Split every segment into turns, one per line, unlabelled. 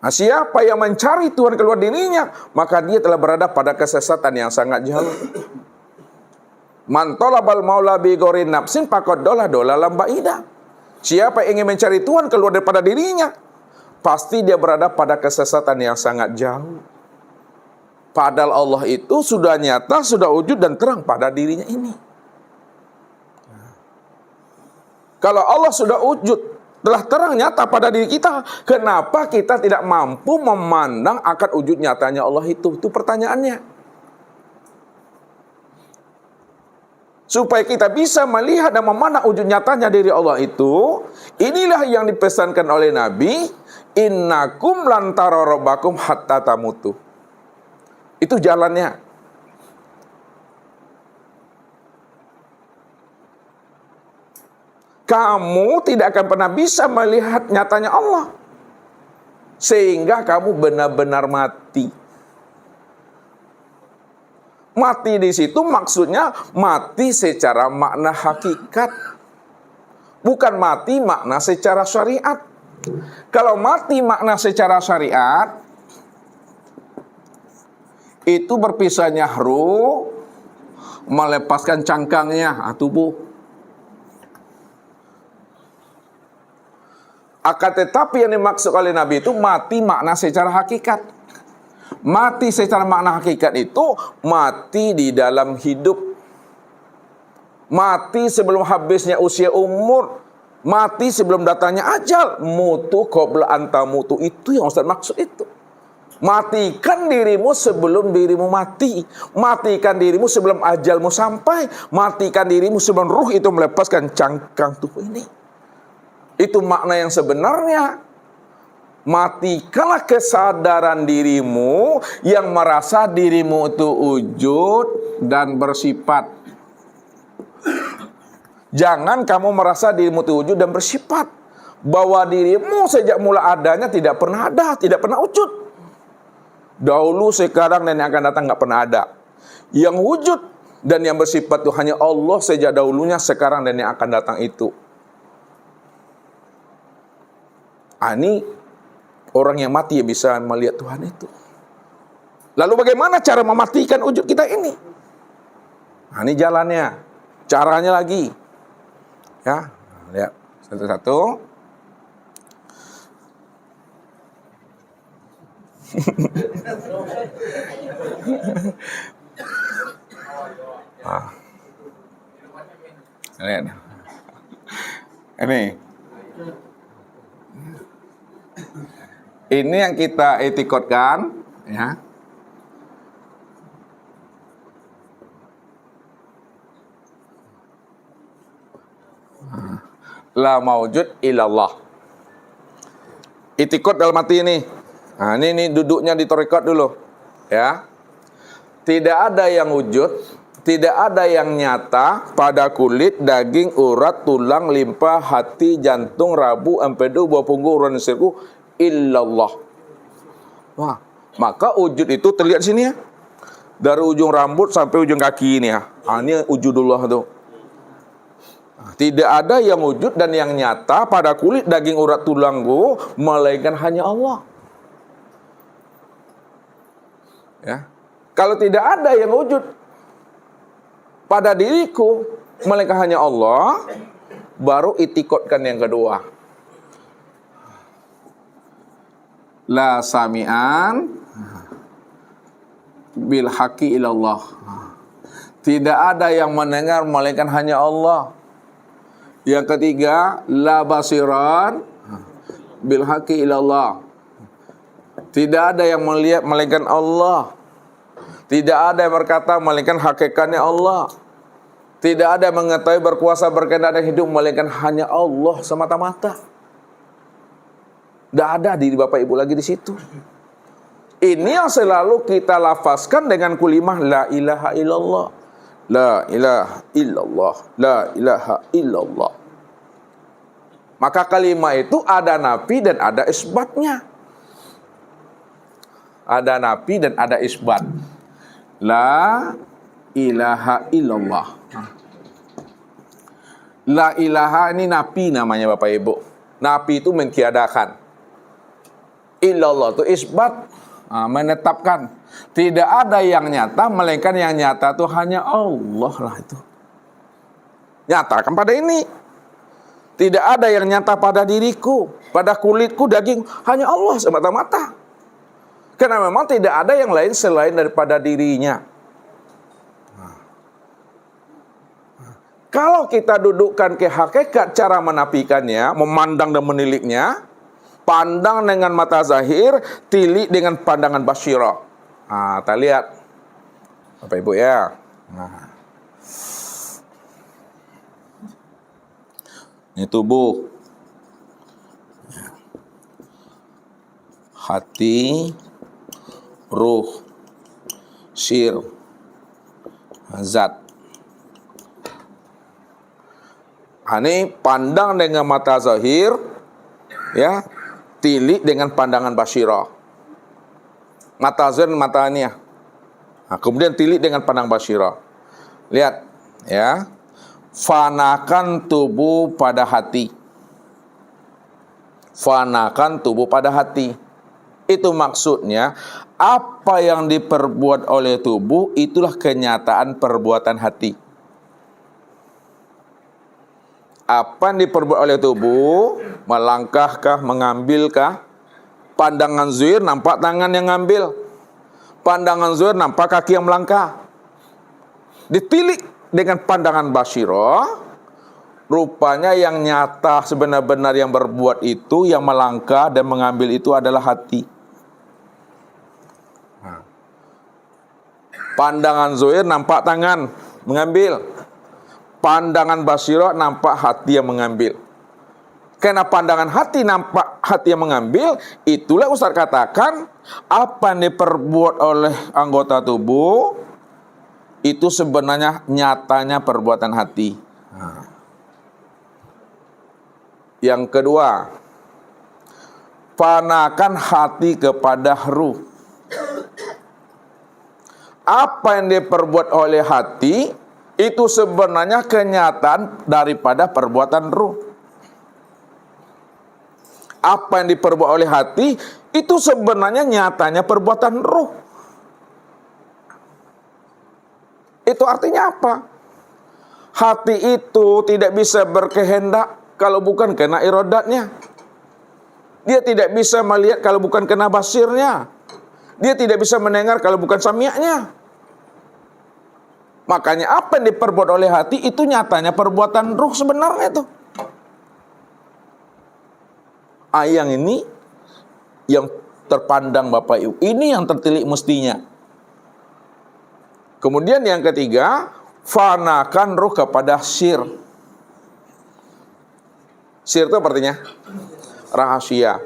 Siapa yang mencari Tuhan keluar dirinya, maka dia telah berada pada kesesatan yang sangat jauh. Man talabal maula bi ghairi nafsin faqad dolalam ba'ida. Siapa yang ingin mencari Tuhan keluar daripada dirinya, pasti dia berada pada kesesatan yang sangat jauh. Padahal Allah itu sudah nyata, sudah wujud dan terang pada dirinya ini. Kalau Allah sudah wujud, telah terang nyata pada diri kita, kenapa kita tidak mampu memandang akan wujud nyatanya Allah itu? Itu pertanyaannya. Supaya kita bisa melihat dan memandang wujud nyatanya diri Allah itu, inilah yang dipesankan oleh Nabi, innakum lan tara rabbakum hatta tamutu. Itu jalannya. Kamu tidak akan pernah bisa melihat nyatanya Allah sehingga kamu benar-benar mati. Mati di situ maksudnya mati secara makna hakikat, bukan mati makna secara syariat. Kalau mati makna secara syariat, itu berpisahnya ruh, melepaskan cangkangnya, tubuh. Akan tetapi yang dimaksud oleh Nabi itu mati makna secara hakikat. Mati secara makna hakikat itu mati di dalam hidup. Mati sebelum habisnya usia umur. Mati sebelum datangnya ajal. Mutu qabla anta mutu. Itu yang Ustaz maksud itu. Matikan dirimu sebelum dirimu mati. Matikan dirimu sebelum ajalmu sampai. Matikan dirimu sebelum ruh itu melepaskan cangkang tubuh ini. Itu makna yang sebenarnya. Matikanlah kesadaran dirimu yang merasa dirimu itu wujud dan bersifat. Jangan kamu merasa dirimu itu wujud dan bersifat. Bahwa dirimu sejak mula adanya tidak pernah ada, tidak pernah wujud. Dahulu, sekarang, dan yang akan datang nggak pernah ada. Yang wujud dan yang bersifat itu hanya Allah sejak dahulunya, sekarang, dan yang akan datang itu. Ini orang yang mati yang bisa melihat Tuhan itu. Lalu bagaimana cara mematikan wujud kita ini? Ini jalannya, caranya lagi. Ya, lihat satu-satu. Lihat. Ini yang kita etikotkan, ya. La maujud illallah. Itikot dalam arti ini. Ini duduknya di tarekat dulu, ya. Tidak ada yang wujud, tidak ada yang nyata pada kulit, daging, urat, tulang, limpa, hati, jantung, rabu, empedu, buah punggung, urat, sirku, illallah. Wah, maka wujud itu terlihat sini ya. Dari ujung rambut sampai ujung kaki ini ya. Ini wujudullah itu. Tidak ada yang wujud dan yang nyata pada kulit, daging, urat, tulangku, melainkan hanya Allah. Ya. Kalau tidak ada yang wujud pada diriku, melainkan hanya Allah, baru itikotkan yang kedua. La sami'an bil haqi ilallah. Tidak ada yang mendengar melainkan hanya Allah. Yang ketiga, la basiran bil haqi ilallah. Tidak ada yang melihat melainkan Allah. Tidak ada yang berkata melainkan hakikatnya Allah. Tidak ada yang mengetahui berkuasa berkehendak dan hidup melainkan hanya Allah semata-mata. Tidak ada diri Bapak Ibu lagi di situ. Ini yang selalu kita lafazkan dengan kulimah la ilaha illallah. La ilaha illallah. La ilaha illallah. Maka kalimat itu ada nafi dan ada isbatnya. Ada nafi dan ada isbat. La ilaha illallah. La ilaha ini nafi namanya Bapak Ibu. Nafi itu mentiadakan. illallah itu isbat, menetapkan tidak ada yang nyata melainkan yang nyata itu hanya Allah lah itu. Nyatakan pada ini. Tidak ada yang nyata pada diriku, pada kulitku, daging, hanya Allah semata-mata. Karena memang tidak ada yang lain selain daripada dirinya. Kalau kita dudukkan ke hakikat cara menafikannya, memandang dan meniliknya, pandang dengan mata zahir, tilik dengan pandangan basyirah. Kita lihat, Bapak Ibu ya. Ini tubuh, hati, ruh, sir, zat. Ini pandang dengan mata zahir, ya, tilik dengan pandangan basyirah. Mata zahir, mata ini ya. Kemudian tilik dengan pandang basyirah. Lihat, ya. Fanakan tubuh pada hati. Fanakan tubuh pada hati. Itu maksudnya, apa yang diperbuat oleh tubuh, itulah kenyataan perbuatan hati. Apa yang diperbuat oleh tubuh, melangkahkah, mengambilkah? Pandangan zahir nampak tangan yang ngambil. Pandangan zahir nampak kaki yang melangkah. Ditilik dengan pandangan basyirah, rupanya yang nyata sebenar-benar yang berbuat itu, yang melangkah dan mengambil itu adalah hati. Pandangan zahir nampak tangan mengambil. Pandangan basyirah nampak hati yang mengambil. Karena pandangan hati nampak hati yang mengambil, itulah Ustaz katakan, apa yang diperbuat oleh anggota tubuh, itu sebenarnya nyatanya perbuatan hati. Yang kedua, fanakan hati kepada ruh. Apa yang diperbuat oleh hati, itu sebenarnya kenyataan daripada perbuatan ruh. Apa yang diperbuat oleh hati, itu sebenarnya nyatanya perbuatan ruh. Itu artinya apa? Hati itu tidak bisa berkehendak kalau bukan kena iradatnya. Dia tidak bisa melihat kalau bukan kena basirnya. Dia tidak bisa mendengar kalau bukan sami'nya. Makanya apa yang diperbuat oleh hati itu nyatanya perbuatan ruh sebenarnya itu. Yang ini yang terpandang Bapak Ibu. Ini yang tertilik mestinya. Kemudian yang ketiga, fanakan ruh kepada sir. Sir itu artinya rahasia.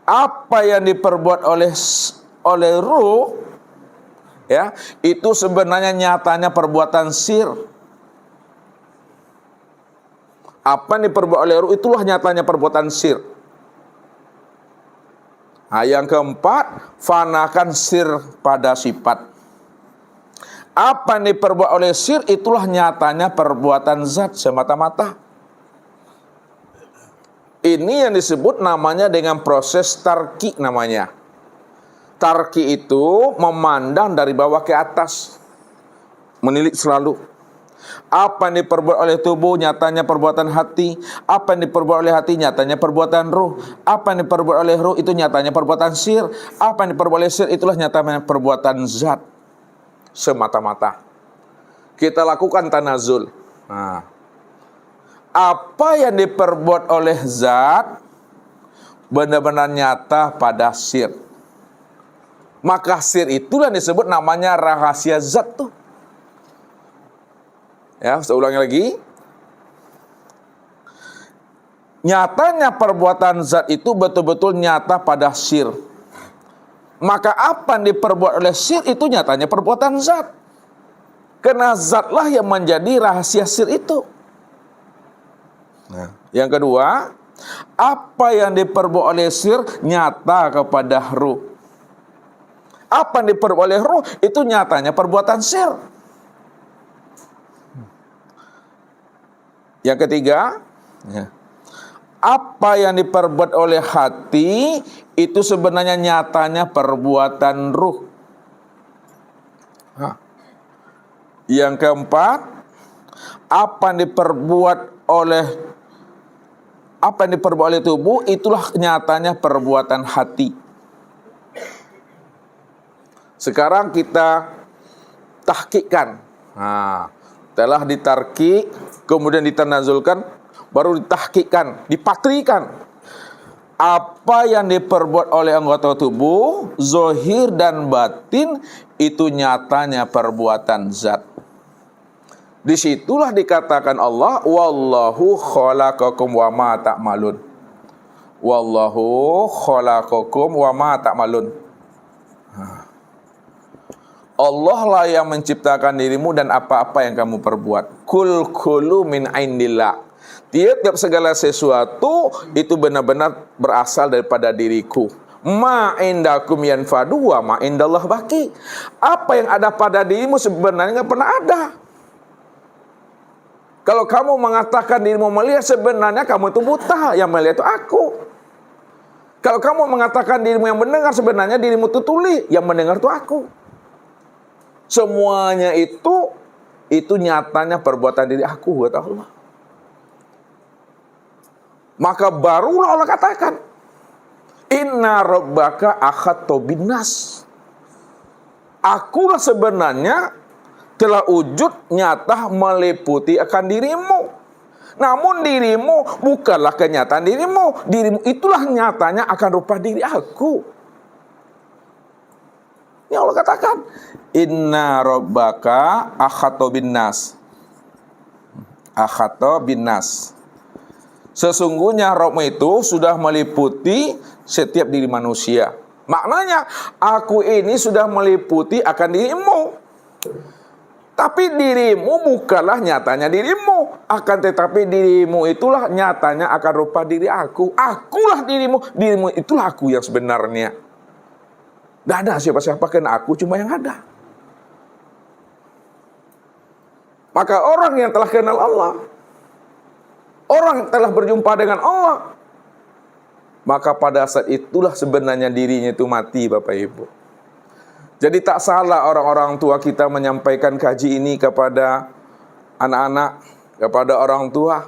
Apa yang diperbuat oleh ruh, ya, itu sebenarnya nyatanya perbuatan sir. Apa yang diperbuat oleh ruh, itulah nyatanya perbuatan sir. Yang keempat, fanakan sir pada sifat. Apa yang diperbuat oleh sir, itulah nyatanya perbuatan zat semata-mata. Ini yang disebut namanya dengan proses tarki namanya. Tarki itu memandang dari bawah ke atas. Menilik selalu. Apa yang diperbuat oleh tubuh, nyatanya perbuatan hati. Apa yang diperbuat oleh hati, nyatanya perbuatan ruh. Apa yang diperbuat oleh ruh, itu nyatanya perbuatan sir. Apa yang diperbuat oleh sir, itulah nyatanya perbuatan zat semata-mata. Kita lakukan tanazul. Apa yang diperbuat oleh zat benar-benar nyata pada sir. Maka sir itulah disebut namanya rahasia zat tuh. Ya, saya ulangi lagi. Nyatanya perbuatan zat itu betul-betul nyata pada sir. Maka apa yang diperbuat oleh sir itu nyatanya perbuatan zat. Karena zatlah yang menjadi rahasia sir itu. Yang kedua, apa yang diperbuat oleh sir nyata kepada ruh. Apa yang diperbuat oleh ruh itu nyatanya perbuatan sir. Yang ketiga, apa yang diperbuat oleh hati itu sebenarnya nyatanya perbuatan ruh. Yang keempat, apa yang diperbuat oleh tubuh, itulah nyatanya perbuatan hati. Sekarang kita tahqiqkan. Telah ditarkik, kemudian ditanazulkan, baru ditahqiqkan, dipatrikan. Apa yang diperbuat oleh anggota tubuh, zahir dan batin, itu nyatanya perbuatan zat. Disitulah dikatakan Allah, wallahu khalaqakum wa ma ta'malun. Wallahu khalaqakum wa ma ta'malun. Allah lah yang menciptakan dirimu dan apa-apa yang kamu perbuat. Kullu min indillah. Tiap-tiap segala sesuatu itu benar-benar berasal daripada diriku. Ma indakum yanfadu wa ma indallah baki. Apa yang ada pada dirimu sebenarnya nggak pernah ada. Kalau kamu mengatakan dirimu melihat, sebenarnya kamu itu buta. Yang melihat itu aku. Kalau kamu mengatakan dirimu yang mendengar, sebenarnya dirimu itu tuli. Yang mendengar itu aku. Semuanya itu nyatanya perbuatan diri aku, kata Allah. Maka barulah Allah katakan, inna rabbaka akhadtu binnas. Akulah sebenarnya telah wujud nyata meliputi akan dirimu. Namun dirimu bukanlah kenyataan dirimu. Dirimu itulah nyatanya akan rupa diri aku. Ini Allah katakan, inna rabbaka akhadtu binnas. Akhadtu binnas. Sesungguhnya Rabbmu itu sudah meliputi setiap diri manusia. Maknanya, aku ini sudah meliputi akan dirimu. Tapi dirimu bukanlah nyatanya dirimu. Akan tetapi dirimu itulah nyatanya akan rupa diri aku. Akulah dirimu. Dirimu itulah aku yang sebenarnya. Tidak ada siapa-siapa kena aku, cuma yang ada. Maka orang yang telah kenal Allah, orang yang telah berjumpa dengan Allah, maka pada saat itulah sebenarnya dirinya itu mati, Bapak Ibu. Jadi tak salah orang-orang tua kita menyampaikan kaji ini kepada anak-anak, kepada orang tua.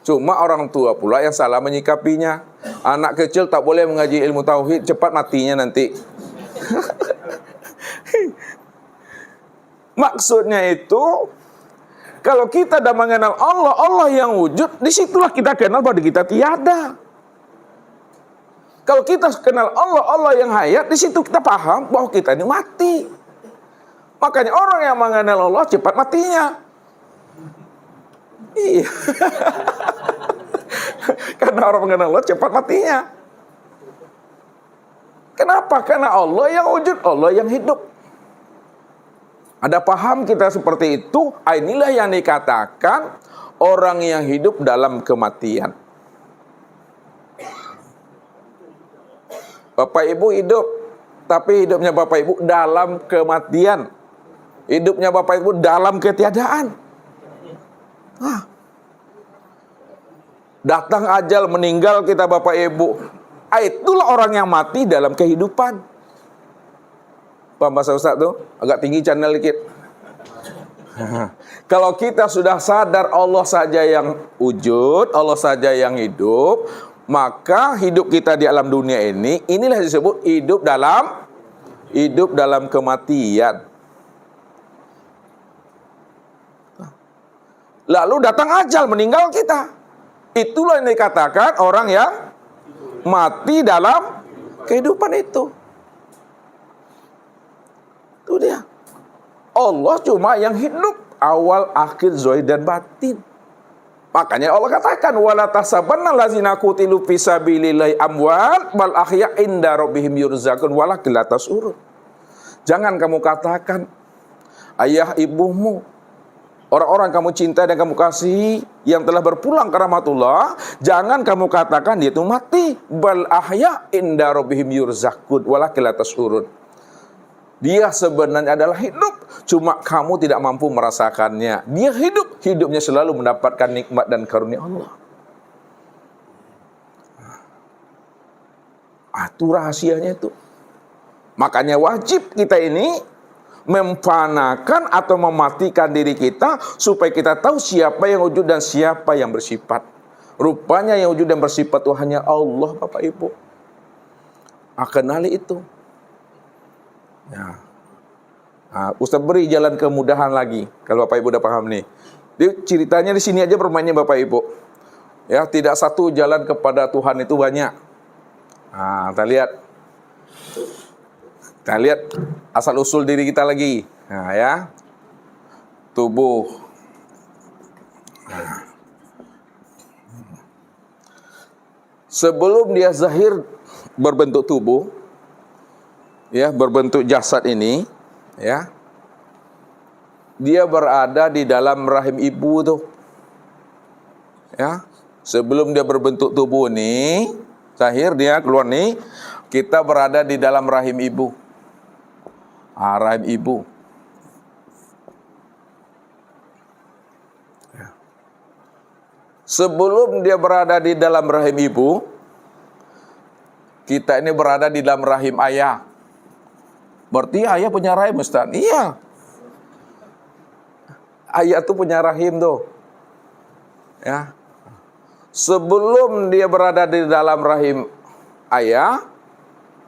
Cuma orang tua pula yang salah menyikapinya. Anak kecil tak boleh mengaji ilmu tauhid, cepat matinya nanti. Maksudnya itu, kalau kita dah mengenal Allah, Allah yang wujud, disitulah kita kenal bahwa kita tiada. Kalau kita kenal Allah, Allah yang hayat, disitu kita paham bahwa kita ini mati. Makanya orang yang mengenal Allah cepat matinya. Iya. Karena orang mengenal Allah cepat matinya. Kenapa? Karena Allah yang wujud, Allah yang hidup. Ada paham kita seperti itu, inilah yang dikatakan orang yang hidup dalam kematian. Bapak Ibu hidup, tapi hidupnya Bapak Ibu dalam kematian. Hidupnya Bapak Ibu dalam ketiadaan. Datang ajal, meninggal kita Bapak Ibu. Itulah orang yang mati dalam kehidupan. Paham bahasa Ustaz tuh? Agak tinggi channel dikit. Kalau kita sudah sadar Allah saja yang wujud, Allah saja yang hidup, maka hidup kita di alam dunia ini, inilah disebut hidup dalam kematian. Lalu datang ajal, meninggal kita. Itulah yang dikatakan orang yang mati dalam kehidupan itu. Itu dia. Allah cuma yang hidup awal, akhir, zahir dan batin. Makanya Allah katakan, wala tahsabanna allazina qutilu fi sabilillahi amwat bal ahya inda rabbihim yurzaqun walakin la tash'urun. Jangan kamu katakan ayah ibumu, orang-orang kamu cinta dan kamu kasihi yang telah berpulang ke rahmatullah, jangan kamu katakan dia itu mati. Bal ahya inda rabbihim yurzaqun walakin la tash'urun. Dia sebenarnya adalah hidup, cuma kamu tidak mampu merasakannya. Dia hidup, hidupnya selalu mendapatkan nikmat dan karunia Allah. Itu rahasianya itu. Makanya wajib kita ini memfanakan atau mematikan diri kita supaya kita tahu siapa yang wujud dan siapa yang bersifat. Rupanya yang wujud dan bersifat itu hanya Allah, Bapak Ibu. Kenali itu. Ya. Ustaz beri jalan kemudahan lagi kalau Bapak Ibu udah paham nih. Ceritanya di sini aja bermainnya Bapak Ibu. Ya, tidak satu jalan kepada Tuhan itu banyak. Kita lihat. Kita lihat asal usul diri kita lagi. Ya. Tubuh. Sebelum dia zahir berbentuk tubuh, ya, berbentuk jasad ini, ya, dia berada di dalam rahim ibu tuh, ya. Sebelum dia berbentuk tubuh nih, zahir dia keluar nih, kita berada di dalam rahim ibu. Rahim ibu. Ya. Sebelum dia berada di dalam rahim ibu, kita ini berada di dalam rahim ayah. Berarti ayah punya rahim, Ustaz? Iya. Ayah tuh punya rahim tuh. Ya. Sebelum dia berada di dalam rahim ayah,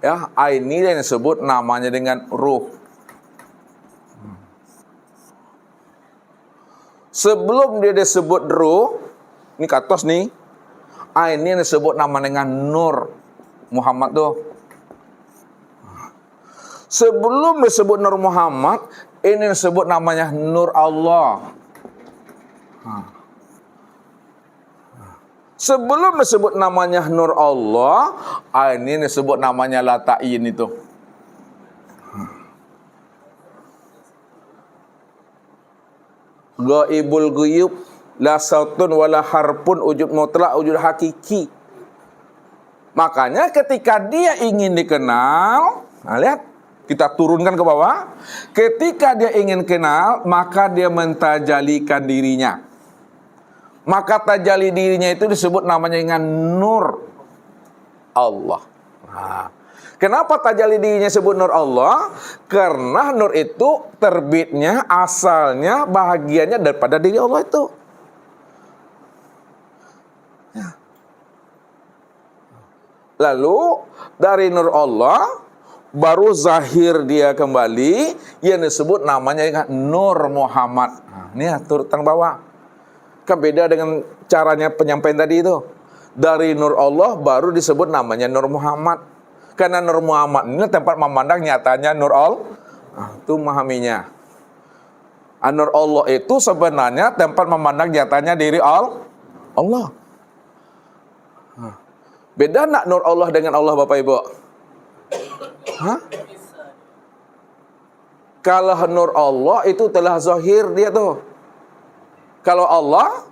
ya, ini yang disebut namanya dengan ruh. Sebelum dia disebut ruh, ini ke atas nih, ini yang disebut nama dengan nur. Muhammad tuh. Sebelum disebut Nur Muhammad, ini disebut namanya Nur Allah. Sebelum disebut namanya Nur Allah, ini disebut namanya Lata'in itu. Ghaibul ghuyub, la sautun wala harpun, wujud mutlak, wujud hakiki. Makanya ketika dia ingin dikenal, lihat, kita turunkan ke bawah. Ketika dia ingin kenal, maka dia mentajalikan dirinya. Maka tajali dirinya itu disebut namanya dengan Nur Allah. Kenapa tajali dirinya disebut Nur Allah? Karena Nur itu terbitnya, asalnya, bahagiannya daripada diri Allah itu. Lalu dari Nur Allah baru zahir dia kembali yang disebut namanya Nur Muhammad. Ini atur tang bawah. Kan beda dengan caranya penyampaian tadi itu. Dari Nur Allah baru disebut namanya Nur Muhammad. Karena Nur Muhammad ini tempat memandang nyatanya Nur Allah. Itu memahaminya. Nur Allah itu sebenarnya tempat memandang nyatanya diri Allah. Beda nak Nur Allah dengan Allah, Bapak Ibu? Kalau Nur Allah itu telah zahir dia tuh. Kalau Allah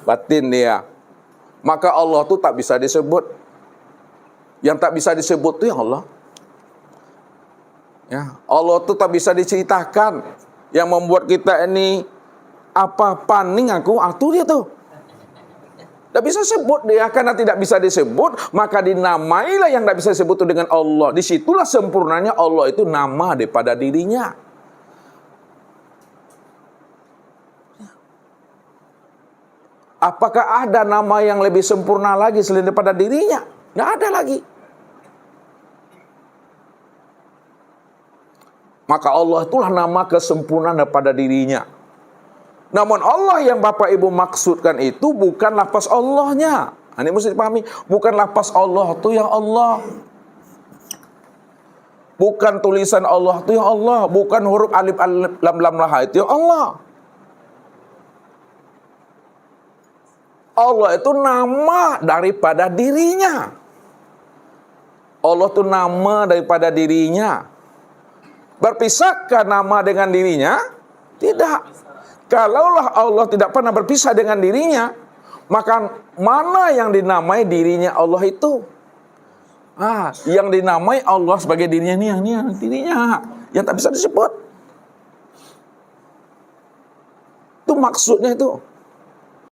batin dia. Maka Allah tuh tak bisa disebut. Yang tak bisa disebut tuh yang Allah. Ya, Allah tuh tak bisa diceritakan. Yang membuat kita ini paning aku, itu dia tuh. Tidak bisa sebut dia, karena tidak bisa disebut, maka dinamailah yang tidak bisa disebut itu dengan Allah. Disitulah sempurnanya Allah itu nama daripada dirinya. Apakah ada nama yang lebih sempurna lagi selain daripada dirinya? Tidak ada lagi. Maka Allah itulah nama kesempurnaan daripada dirinya. Namun Allah yang Bapak Ibu maksudkan itu bukan lafaz Allahnya. Ini mesti dipahami. Bukan lafaz Allah itu yang Allah. Bukan tulisan Allah itu yang Allah. Bukan huruf alif lam lam lah itu yang Allah. Allah itu nama daripada dirinya. Allah itu nama daripada dirinya. Berpisahkah nama dengan dirinya? Tidak. Kalaulah Allah tidak pernah berpisah dengan dirinya, maka mana yang dinamai dirinya Allah itu? Yang dinamai Allah sebagai dirinya ini yang dirinya, yang tak bisa disebut. Itu maksudnya itu.